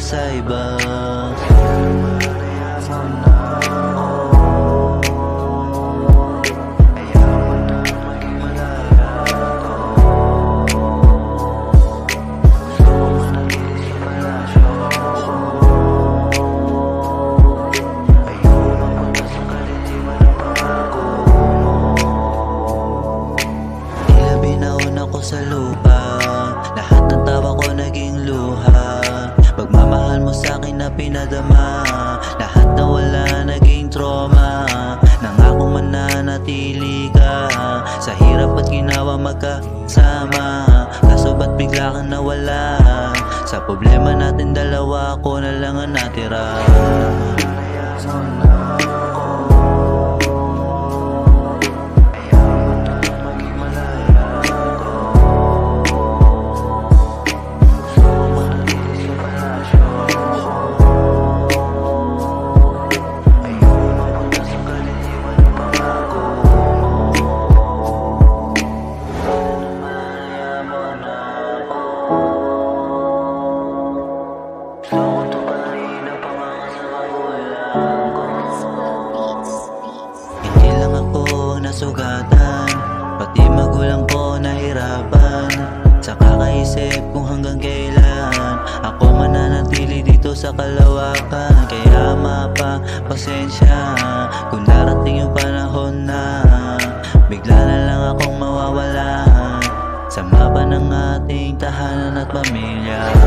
sa iba. Sa lupa, lahat ng tawa ko naging luha. Pagmamahal mo sa'kin na pinadama, lahat na wala naging trauma. Nangako mananatili ka, sa hirap at ginawa magkasama. Kaso ba't bigla kang nawala? Sa problema natin dalawa, ako na lang ang natira. Hindi lang ako nasugatan, pati magulang ko nahirapan. Sa kakaisip kung hanggang kailan ako mananatili dito sa kalawakan. Kaya pasensya kung darating yung panahon na bigla na lang akong mawawala sa mapa ng ating tahanan at pamilya.